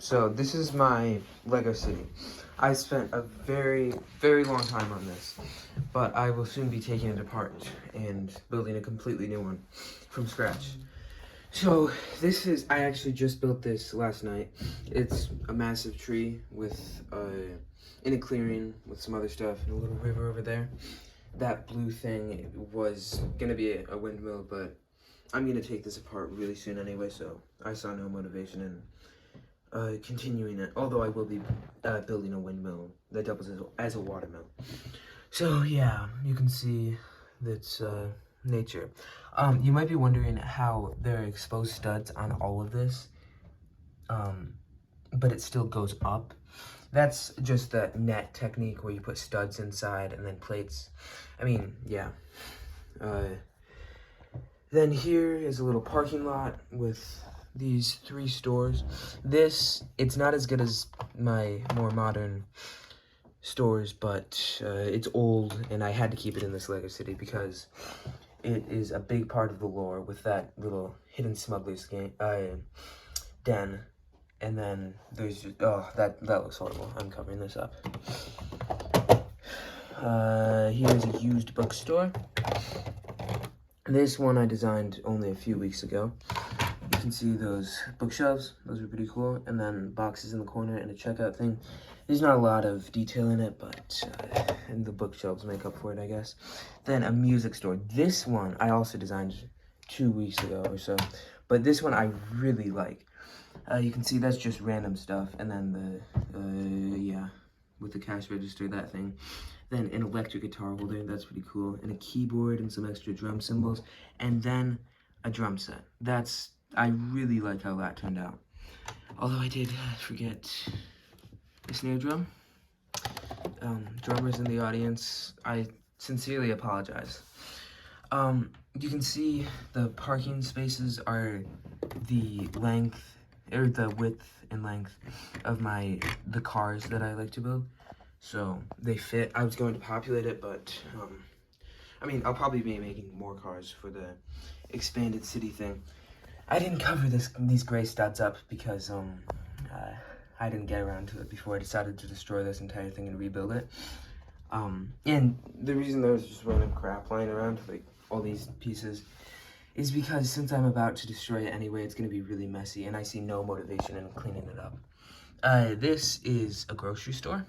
So this is my Lego City. I spent a very, very long time on this, but I will soon be taking it apart and building a completely new one from scratch. So this is, I actually just built this last night. It's a massive tree with in a clearing with some other stuff and a little river over there. That blue thing was gonna be a windmill, but I'm gonna take this apart really soon anyway, so I saw no motivation in continuing it, although I will be building a windmill that doubles as a watermill. So yeah, you can see that's nature. You might be wondering how there are exposed studs on all of this, but it still goes up. That's just the net technique where you put studs inside and then plates. I mean, yeah. Then here is a little parking lot with these 3 stores. It's not as good as my more modern stores, but it's old, and I had to keep it in this Lego City because it is a big part of the lore with that little hidden smuggler's den. And then there's just, oh, that looks horrible. I'm covering this up. Here's a used bookstore. This one I designed only a few weeks ago. You can see those bookshelves, those are pretty cool, and then boxes in the corner and a checkout thing. There's not a lot of detail in it, but and the bookshelves make up for it, I guess. Then a music store. This one I also designed 2 weeks ago or so, but this one I really like. You can see that's just random stuff, and then the, yeah, with the cash register, that thing. Then an electric guitar holder, that's pretty cool, and a keyboard and some extra drum cymbals, and then a drum set. I really like how that turned out. Although I did forget the snare drum. Drummers in the audience, I sincerely apologize. You can see the parking spaces are the length, or the width and length of the cars that I like to build. So they fit. I was going to populate it, but I mean, I'll probably be making more cars for the expanded city thing. I didn't cover these gray studs up because I didn't get around to it before I decided to destroy this entire thing and rebuild it. And the reason there was just random crap lying around, like all these pieces, is because since I'm about to destroy it anyway, it's going to be really messy, and I see no motivation in cleaning it up. This is a grocery store.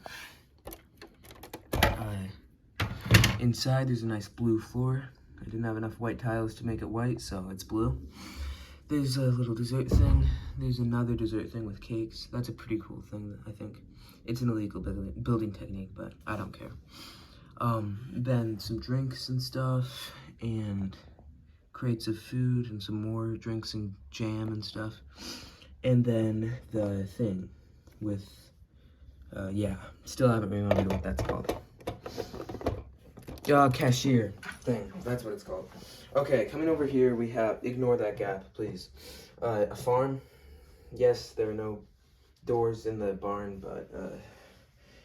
Inside, there's a nice blue floor. I didn't have enough white tiles to make it white, so it's blue. There's a little dessert thing. There's another dessert thing with cakes. That's a pretty cool thing, I think. It's an illegal building technique, but I don't care. Then some drinks and stuff, and crates of food, and some more drinks and jam and stuff. And then the thing with, yeah, still haven't remembered what that's called. Cashier thing, that's what it's called. Okay, coming over here, we have, ignore that gap, please. A farm. Yes, there are no doors in the barn, but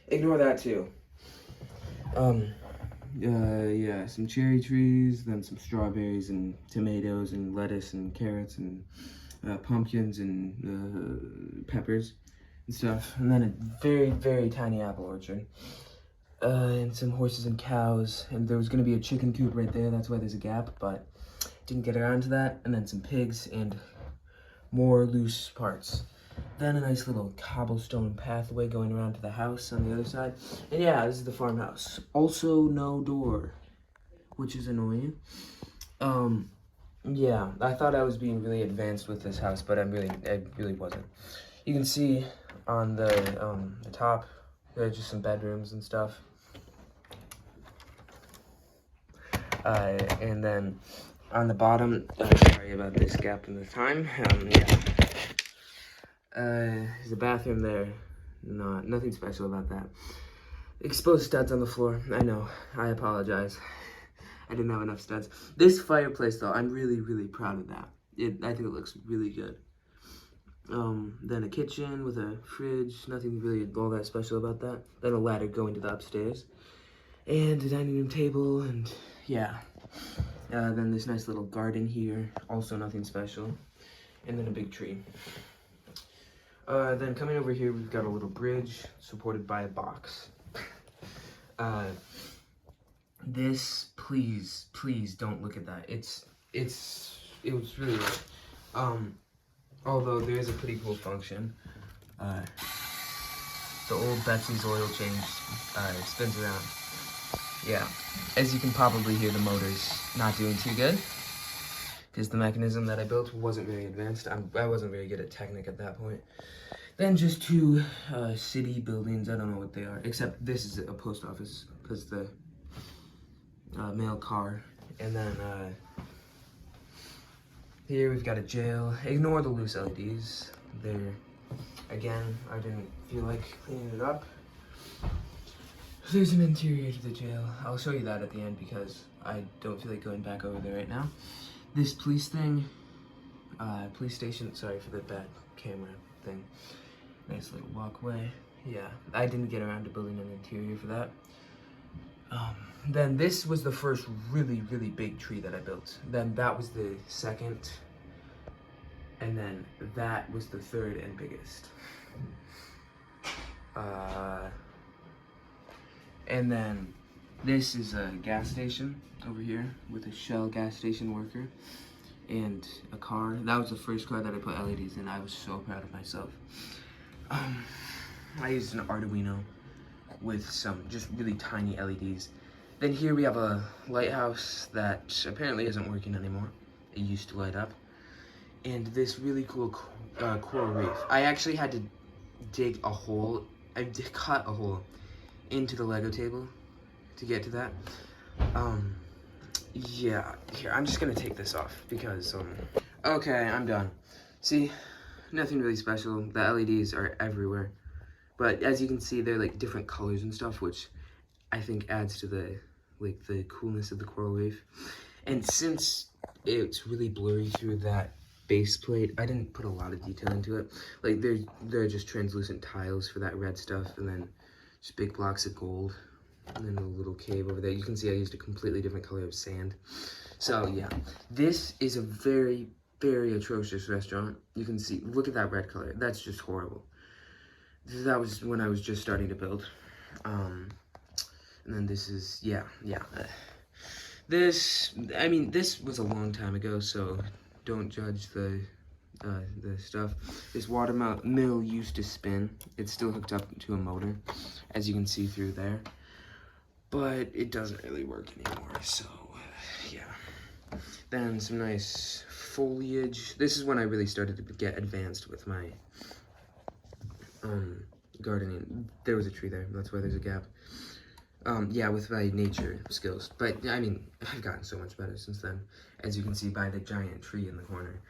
ignore that too. Yeah, some cherry trees, then some strawberries and tomatoes and lettuce and carrots and pumpkins and peppers and stuff. And then a very, very tiny apple orchard. And some horses and cows, and there was going to be a chicken coop right there, that's why there's a gap, but didn't get around to that. And then some pigs and more loose parts. Then a nice little cobblestone pathway going around to the house on the other side. And yeah, this is the farmhouse. Also no door, which is annoying. Yeah, I thought I was being really advanced with this house, but I really wasn't. You can see on the top, there are just some bedrooms and stuff. And then on the bottom, sorry about this gap in the time, yeah. There's a bathroom there. Nothing special about that. Exposed studs on the floor. I know. I apologize. I didn't have enough studs. This fireplace, though, I'm really, really proud of that. I think it looks really good. Then a kitchen with a fridge. Nothing really all that special about that. Then a ladder going to the upstairs. And a dining room table, and yeah. Then this nice little garden here. Also nothing special. And then a big tree. Then coming over here, we've got a little bridge supported by a box. This, please don't look at that. It was really weird. Although there is a pretty cool function. The old Betsy's oil change spins around. Yeah, as you can probably hear, the motor's not doing too good because the mechanism that I built wasn't very advanced. I wasn't very good at Technic at that point. Then just two city buildings. I don't know what they are, except this is a post office because the mail car. And then here we've got a jail. Ignore the loose LEDs. They're, again, I didn't feel like cleaning it up. There's an interior to the jail. I'll show you that at the end because I don't feel like going back over there right now. This police thing, police station, sorry for the bad camera thing. Nice little walkway. Yeah, I didn't get around to building an interior for that. Then this was the first really big tree that I built. Then that was the second. And then that was the third and biggest. And then this is a gas station over here with a Shell gas station worker and a car. That was the first car that I put LEDs in. I was so proud of myself. I used an Arduino with some just really tiny LEDs. Then here we have a lighthouse that apparently isn't working anymore. It used to light up. And this really cool coral reef. I actually had to dig a hole. I cut a hole into the Lego table to get to that. Yeah, here, I'm just gonna take this off because, okay, I'm done. See, nothing really special. The LEDs are everywhere. But as you can see, they're like different colors and stuff, which I think adds to the coolness of the coral reef. And since it's really blurry through that base plate, I didn't put a lot of detail into it. Like they're just translucent tiles for that red stuff, and then just big blocks of gold, and then a little cave over there. You can see I used a completely different color of sand. So yeah, this is a very atrocious restaurant. You can see, look at that red color. That's just horrible. That was when I was just starting to build. And then this is, yeah. This was a long time ago, so don't judge the stuff. This water mill used to spin. It's still hooked up to a motor, as you can see through there. But it doesn't really work anymore, so yeah. Then some nice foliage. This is when I really started to get advanced with my gardening. There was a tree there, that's why there's a gap. Yeah, with my nature skills. But I mean, I've gotten so much better since then, as you can see by the giant tree in the corner.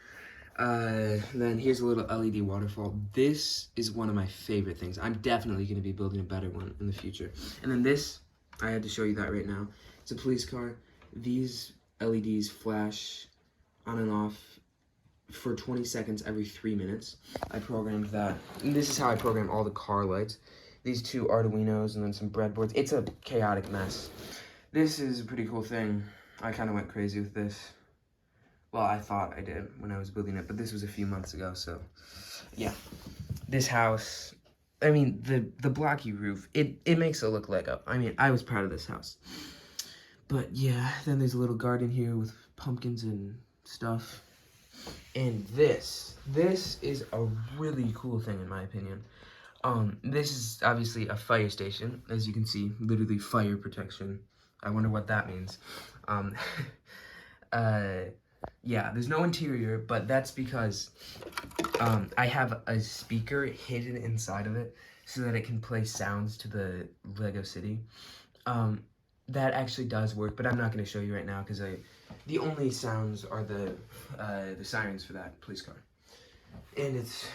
Then here's a little LED waterfall. This is one of my favorite things. I'm definitely going to be building a better one in the future. And then this, I had to show you that right now. It's a police car. These LEDs flash on and off for 20 seconds every 3 minutes. I programmed that. And this is how I program all the car lights. These two Arduinos and then some breadboards. It's a chaotic mess. This is a pretty cool thing. I kind of went crazy with this. Well, I thought I did when I was building it, but this was a few months ago, so yeah. This house, I mean, the blocky roof, it makes it look Lego. I mean, I was proud of this house. But yeah, then there's a little garden here with pumpkins and stuff. And this is a really cool thing in my opinion. This is obviously a fire station, as you can see, literally fire protection. I wonder what that means. Yeah, there's no interior, but that's because I have a speaker hidden inside of it so that it can play sounds to the Lego City. That actually does work, but I'm not going to show you right now because the only sounds are the sirens for that police car. And it's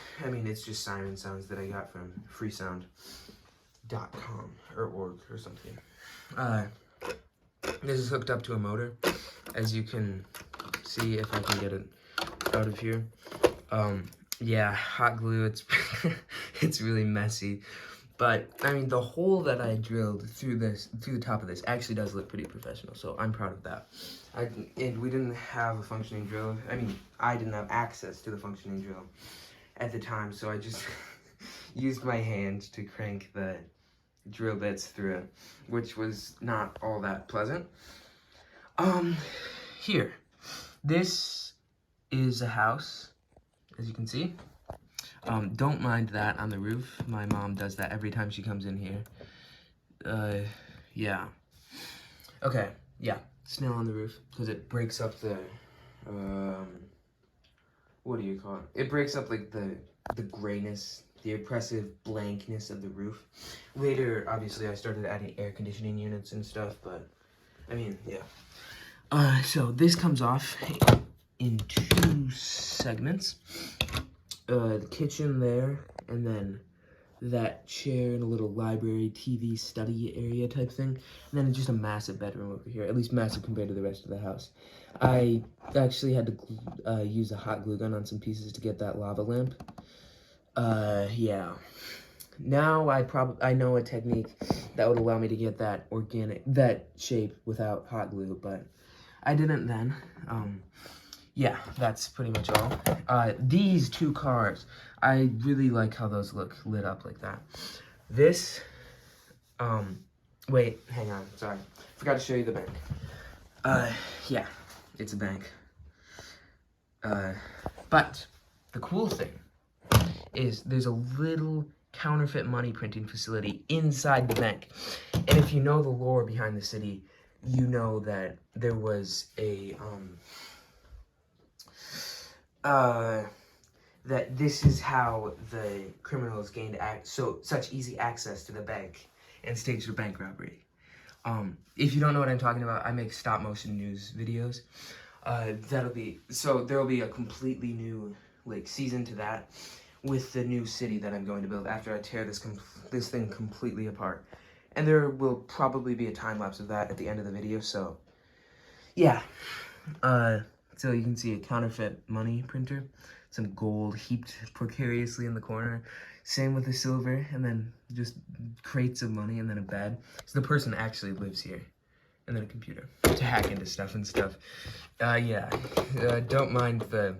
just siren sounds that I got from freesound.com or org or something. This is hooked up to a motor, as you can see if I can get it out of here. Yeah, hot glue, it's really messy. But, I mean, the hole that I drilled through the top of this actually does look pretty professional, so I'm proud of that. And we didn't have a functioning drill. I mean, I didn't have access to the functioning drill at the time, so I just used my hand to crank the drill bits through it, which was not all that pleasant. Here, this is a house, as you can see. Don't mind that on the roof. My mom does that every time she comes in here. Yeah. Okay, yeah, snail on the roof, because it breaks up the, what do you call it? It breaks up, like, the grayness, the oppressive blankness of the roof. Later, obviously, I started adding air conditioning units and stuff, but, I mean, yeah. So this comes off in 2 segments. The kitchen there, and then that chair and a little library, TV, study area type thing. And then just a massive bedroom over here, at least massive compared to the rest of the house. I actually had to use a hot glue gun on some pieces to get that lava lamp. Yeah. Now I know a technique that would allow me to get that shape without hot glue, but I didn't then. Yeah, that's pretty much all. These 2 cars, I really like how those look lit up like that. This, wait, hang on, sorry. Forgot to show you the bank. Yeah, it's a bank. But the cool thing is there's a little counterfeit money printing facility inside the bank. And if you know the lore behind the city, you know that there was a, that this is how the criminals gained such easy access to the bank and staged a bank robbery. If you don't know what I'm talking about, I make stop motion news videos. There'll be a completely new, like, season to that with the new city that I'm going to build after I tear this thing completely apart. And there will probably be a time lapse of that at the end of the video, so yeah. So you can see a counterfeit money printer, some gold heaped precariously in the corner. Same with the silver, and then just crates of money, and then a bed. So the person actually lives here, and then a computer to hack into stuff and stuff. Yeah, don't mind the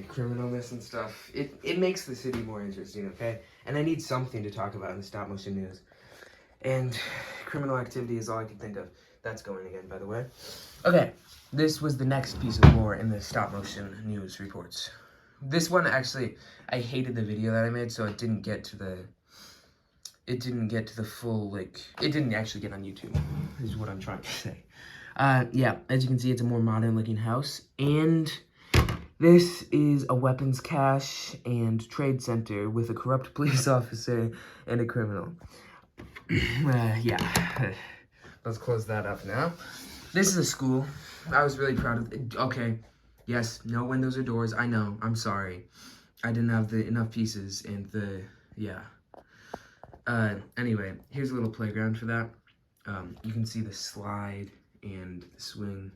criminalness and stuff. It makes the city more interesting, okay? And I need something to talk about in the stop motion news. And criminal activity is all I can think of. That's going again, by the way. Okay, this was the next piece of lore in the stop motion news reports. This one, actually, I hated the video that I made, so it didn't get to the full, like, it didn't actually get on YouTube, is what I'm trying to say. Yeah, as you can see, it's a more modern looking house, and this is a weapons cache and trade center with a corrupt police officer and a criminal. Yeah, let's close that up now. This is a school. I was really proud of it. Okay, yes, no windows or doors. I know, I'm sorry. I didn't have enough pieces and yeah. Anyway, here's a little playground for that. You can see the slide and the swing.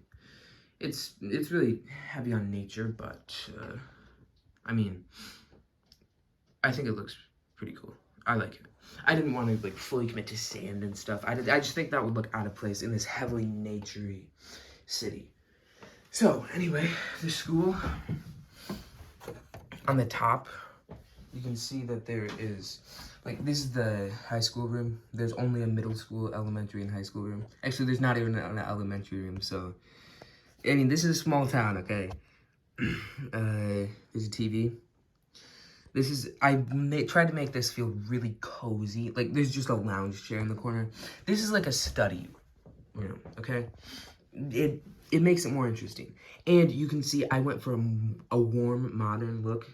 It's really heavy on nature, but, I mean, I think it looks pretty cool. I like it. I didn't want to, like, fully commit to sand and stuff. I just think that would look out of place in this heavily naturey city. So, anyway, the school, on the top, you can see that there is, like, this is the high school room. There's only a middle school, elementary, and high school room. Actually, there's not even an elementary room, so, I mean, this is a small town, okay? There's a TV. This is, tried to make this feel really cozy. Like, there's just a lounge chair in the corner. This is like a study room, okay? It makes it more interesting. And you can see I went for a warm, modern look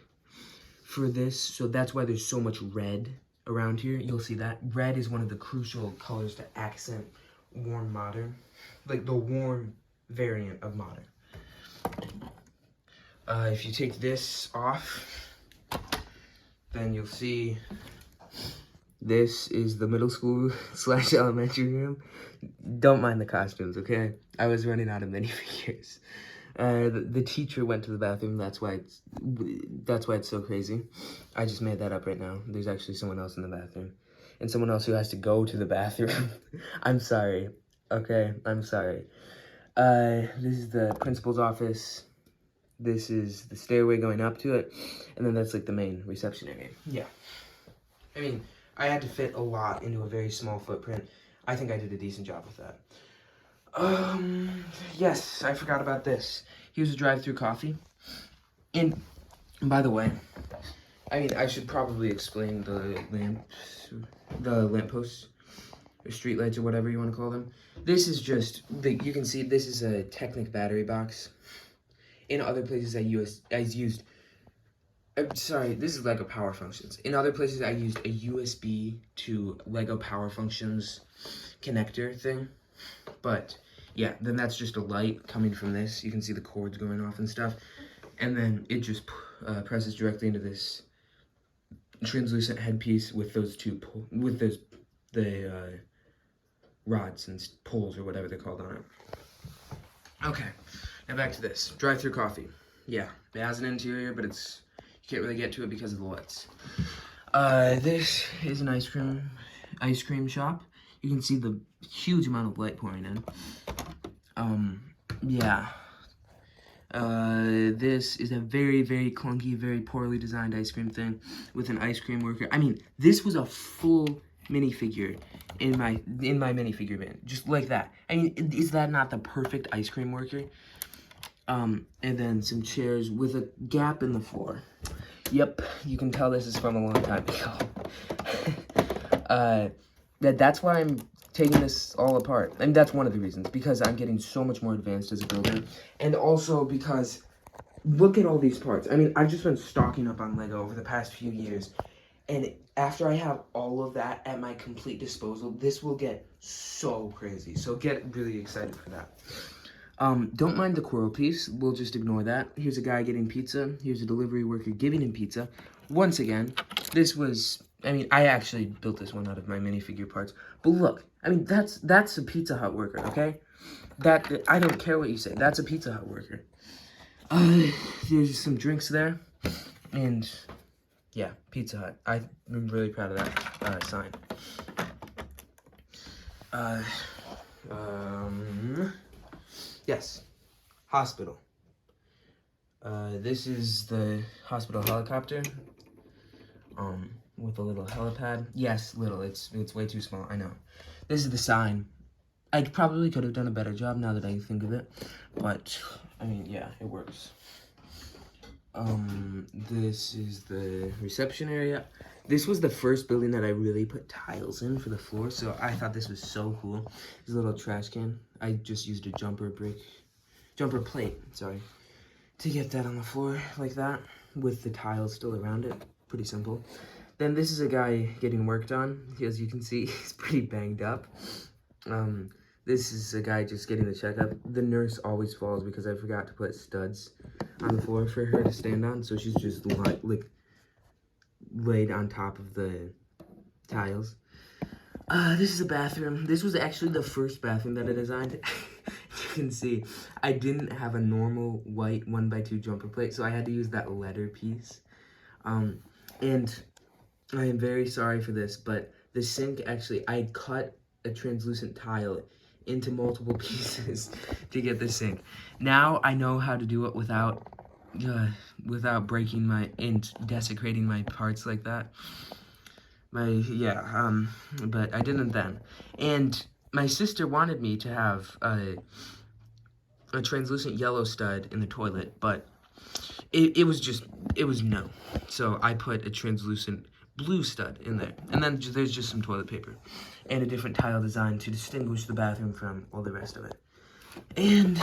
for this. So that's why there's so much red around here. You'll see that. Red is one of the crucial colors to accent warm, modern. Like, the warm variant of modern. If you take this off, then you'll see this is the middle school / elementary room. Don't mind the costumes, okay? I was running out of minifigures. The teacher went to the bathroom. That's why it's so crazy. I just made that up right now. There's actually someone else in the bathroom, and someone else who has to go to the bathroom. I'm sorry. Okay, I'm sorry. This is the principal's office. This is the stairway going up to it, and then that's like the main reception area. Yeah. I mean, I had to fit a lot into a very small footprint. I think I did a decent job with that. Yes, I forgot about this. Here's a drive-through coffee. And by the way, I mean, I should probably explain the lampposts, or streetlights, or whatever you want to call them. This is just, you can see this is a Technic battery box. In other places I used, sorry, this is Lego Power Functions. In other places I used a USB to Lego Power Functions connector thing. But yeah, then that's just a light coming from this. You can see the cords going off and stuff. And then it just presses directly into this translucent headpiece with those the rods and poles or whatever they're called on it. Okay, now back to this drive-through coffee. Yeah, it has an interior, but you can't really get to it because of the lights. This is an ice cream shop. You can see the huge amount of light pouring in. Yeah. This is a very, very clunky, very poorly designed ice cream thing with an ice cream worker. I mean, this was a full minifigure in my minifigure bin, just like that. I mean, is that not the perfect ice cream worker? And then some chairs with a gap in the floor. Yep, you can tell this is from a long time ago. That's why I'm taking this all apart. And that's one of the reasons, because I'm getting so much more advanced as a builder. And also because, look at all these parts. I mean, I've just been stocking up on Lego over the past few years. And after I have all of that at my complete disposal, this will get so crazy. So get really excited for that. Don't mind the coral piece. We'll just ignore that. Here's a guy getting pizza. Here's a delivery worker giving him pizza. Once again, this was... I mean, I actually built this one out of my minifigure parts. But look, I mean, that's a Pizza Hut worker, okay? I don't care what you say. That's a Pizza Hut worker. There's some drinks there. And, yeah, Pizza Hut. I'm really proud of that sign. Yes. Hospital. This is the hospital helicopter. With a little helipad. Yes, little. It's way too small. I know. This is the sign. I probably could have done a better job now that I think of it, but I mean, yeah, it works. This is the reception area. This was the first building that I really put tiles in for the floor, so I thought this was so cool. This little trash can. I just used a jumper plate, sorry, to get that on the floor like that with the tiles still around it. Pretty simple. Then this is a guy getting worked on. As you can see, he's pretty banged up. This is a guy just getting the checkup. The nurse always falls because I forgot to put studs on the floor for her to stand on. So she's just laid on top of the tiles. This is a bathroom. This was actually the first bathroom that I designed. You can see I didn't have a normal white 1x2 jumper plate, so I had to use that letter piece. And I am very sorry for this, but the sink actually, I cut a translucent tile into multiple pieces to get the sink. Now I know how to do it without breaking and desecrating my parts like that. But I didn't then. And my sister wanted me to have a translucent yellow stud in the toilet, but it was no. So I put a translucent blue stud in there. And then there's just some toilet paper and a different tile design to distinguish the bathroom from all the rest of it. And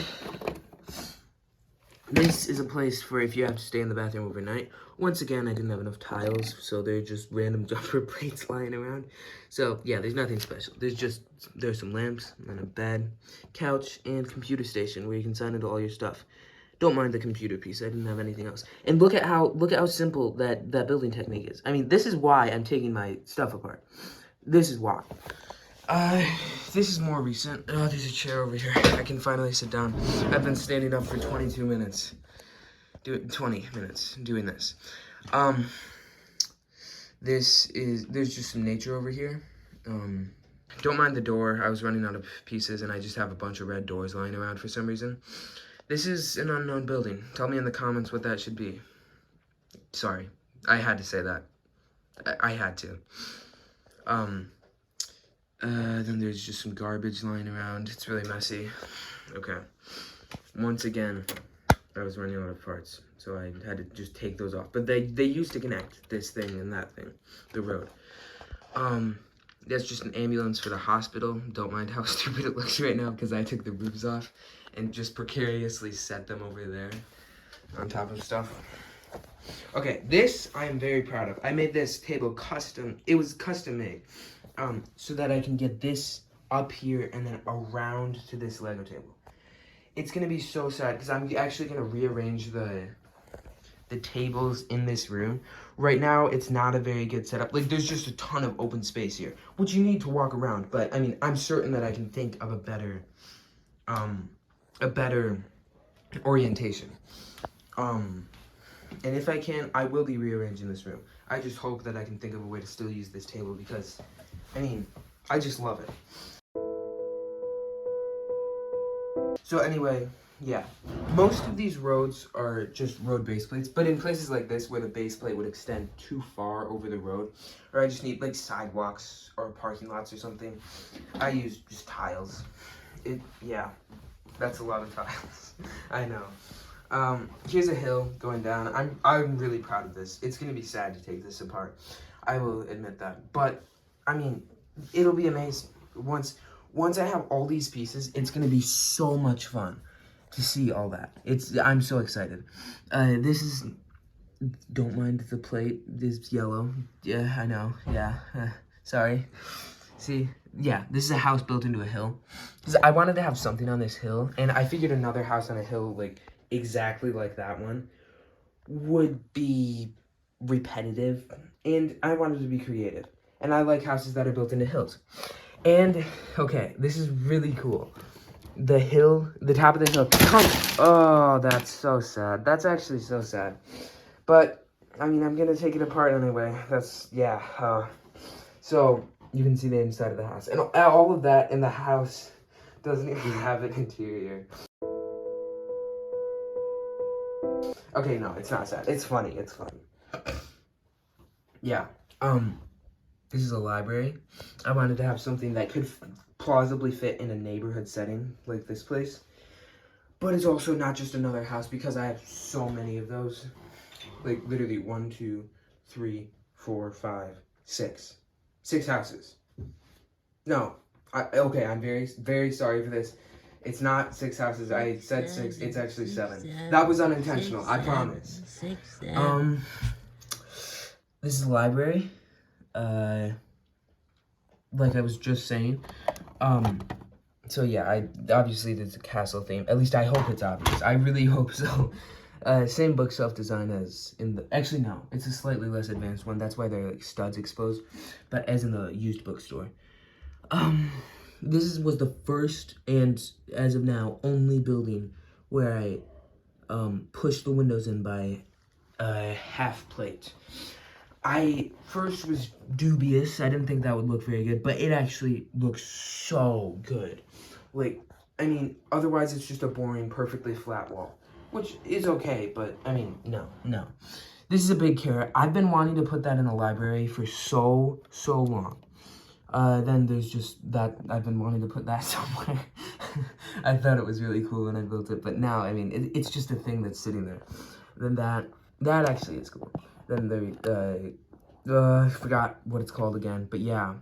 this is a place for if you have to stay in the bathroom overnight. Once again, I didn't have enough tiles, so they're just random jumper plates lying around. So yeah, there's nothing special. There's some lamps and a bed, couch, and computer station where you can sign into all your stuff. Don't mind the computer piece. I didn't have anything else. And look at how simple that building technique is. I mean, this is why I'm taking my stuff apart. This is why. This is more recent. Oh, there's a chair over here. I can finally sit down. I've been standing up for 22 minutes. 20 minutes doing this. There's just some nature over here. Don't mind the door. I was running out of pieces and I just have a bunch of red doors lying around for some reason. This is an unknown building. Tell me in the comments what that should be. Sorry, I had to say that. I had to. Then there's just some garbage lying around. It's really messy. Okay. Once again, I was running out of parts, so I had to just take those off. But they used to connect this thing and that thing, the road. That's just an ambulance for the hospital. Don't mind how stupid it looks right now because I took the roofs off and just precariously set them over there on top of stuff. Okay, this I am very proud of. I made this table custom. It was custom made, so that I can get this up here and then around to this Lego table. It's gonna be so sad because I'm actually gonna rearrange the tables in this room. Right now, it's not a very good setup. Like, there's just a ton of open space here, which you need to walk around. But I mean, I'm certain that I can think of a better orientation. And if I can, I will be rearranging this room. I just hope that I can think of a way to still use this table because, I mean, I just love it. So anyway, yeah. Most of these roads are just road base plates, but in places like this where the base plate would extend too far over the road, or I just need like sidewalks or parking lots or something, I use just tiles. Yeah, that's a lot of tiles. I know. Here's a hill going down. I'm really proud of this. It's gonna be sad to take this apart. I will admit that. But I mean, it'll be amazing. Once I have all these pieces, it's gonna be so much fun to see all that. I'm so excited. This is, don't mind the plate, this yellow. Yeah, I know, yeah, sorry. See, yeah, this is a house built into a hill. Because I wanted to have something on this hill, and I figured another house on a hill, like, exactly like that one, would be repetitive, and I wanted to be creative. And I like houses that are built into hills. And, okay, this is really cool. The hill, the top of the hill, oh, that's so sad. That's actually so sad. But, I mean, I'm gonna take it apart anyway. That's, yeah. So, you can see the inside of the house. And all of that in the house doesn't even have an interior. Okay, no, it's not sad. It's funny, it's funny. Yeah, this is a library. I wanted to have something that could plausibly fit in a neighborhood setting like this place. But it's also not just another house because I have so many of those. Like literally 1, 2, 3, 4, 5, 6. 6 houses. No, okay, I'm very, very sorry for this. It's not 6 houses. I said 6. It's actually 7. That was unintentional. I promise. This is a library. Like I was just saying. So yeah, obviously there's a castle theme. At least I hope it's obvious. I really hope so. Same bookshelf design as in the. Actually, no, it's a slightly less advanced one. That's why they're like studs exposed. But as in the used bookstore. This was the first and as of now only building where I pushed the windows in by a half plate. I first was dubious. I didn't think that would look very good, but it actually looks so good. Like, I mean, otherwise it's just a boring, perfectly flat wall, which is okay, but I mean, no. This is a big carrot. I've been wanting to put that in a library for so long. Then there's just that, I've been wanting to put that somewhere. I thought it was really cool when I built it, but now, I mean, it's just a thing that's sitting there. Then that actually is cool. Then I forgot what it's called again, but yeah,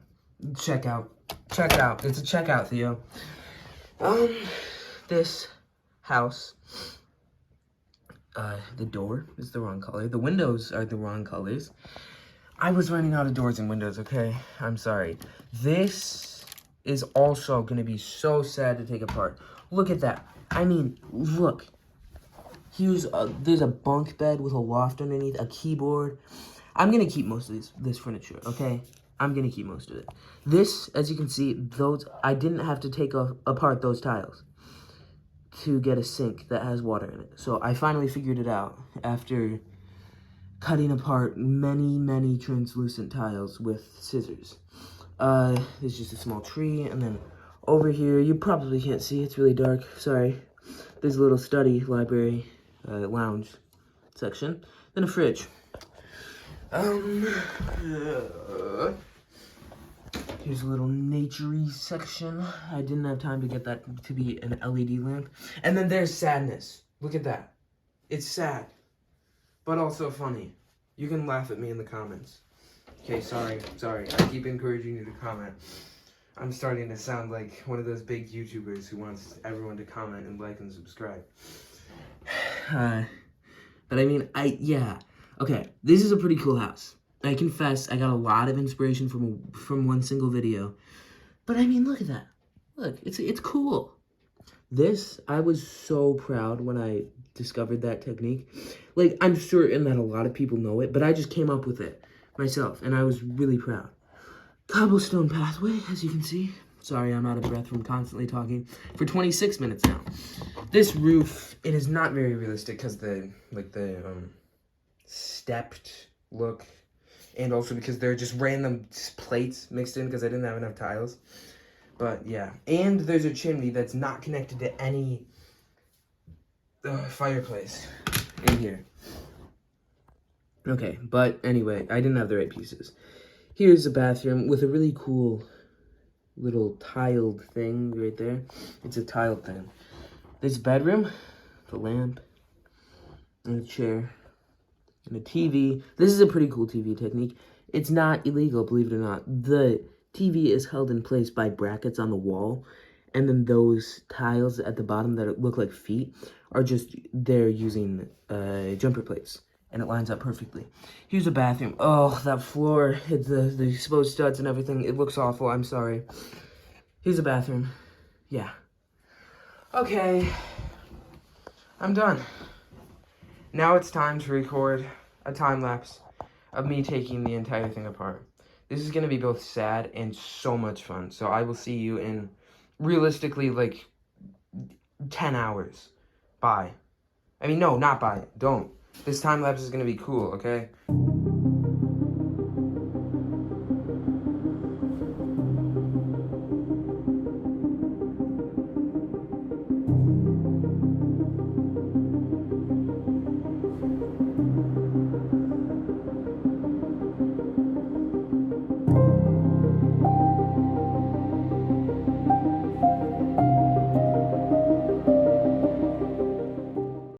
check out, it's a checkout, Theo. This house, the door is the wrong color, the windows are the wrong colors. I was running out of doors and windows, okay? I'm sorry. This is also gonna be so sad to take apart. Look at that. I mean, look. There's a bunk bed with a loft underneath, a keyboard. I'm gonna keep most of this furniture, okay? I'm gonna keep most of it. This, as you can see, I didn't have to take apart those tiles to get a sink that has water in it. So I finally figured it out after cutting apart many translucent tiles with scissors. There's just a small tree, and then over here, you probably can't see, it's really dark, sorry. There's a little study, library, lounge section. Then a fridge. Here's a little nature-y section. I didn't have time to get that to be an LED lamp. And then there's sadness. Look at that. It's sad, but also funny. You can laugh at me in the comments. Okay, sorry. I keep encouraging you to comment. I'm starting to sound like one of those big YouTubers who wants everyone to comment and like and subscribe. But I mean, yeah. Okay, this is a pretty cool house. I confess, I got a lot of inspiration from one single video. But I mean, look at that. Look, it's cool. This, I was so proud when I discovered that technique. Like, I'm certain that a lot of people know it, but I just came up with it myself, and I was really proud. Cobblestone pathway, as you can see. Sorry, I'm out of breath from constantly talking for 26 minutes now. This roof, it is not very realistic because the stepped look, and also because there are just random plates mixed in because I didn't have enough tiles. But yeah, and there's a chimney that's not connected to any fireplace in here. Okay, but anyway, I didn't have the right pieces. Here's a bathroom with a really cool little tiled thing right there. It's a tiled thing. There's a bedroom, the lamp, and a chair, and a TV. This is a pretty cool TV technique. It's not illegal, believe it or not. The TV is held in place by brackets on the wall, and then those tiles at the bottom that look like feet are just, they're using jumper plates, and it lines up perfectly. Here's a bathroom. Oh, that floor, it's the exposed studs and everything. It looks awful, I'm sorry. Here's a bathroom. Yeah. Okay, I'm done. Now it's time to record a time-lapse of me taking the entire thing apart. This is going to be both sad and so much fun. So I will see you in, realistically, like, 10 hours. Bye. I mean, no, not bye. Don't. This time-lapse is going to be cool, okay?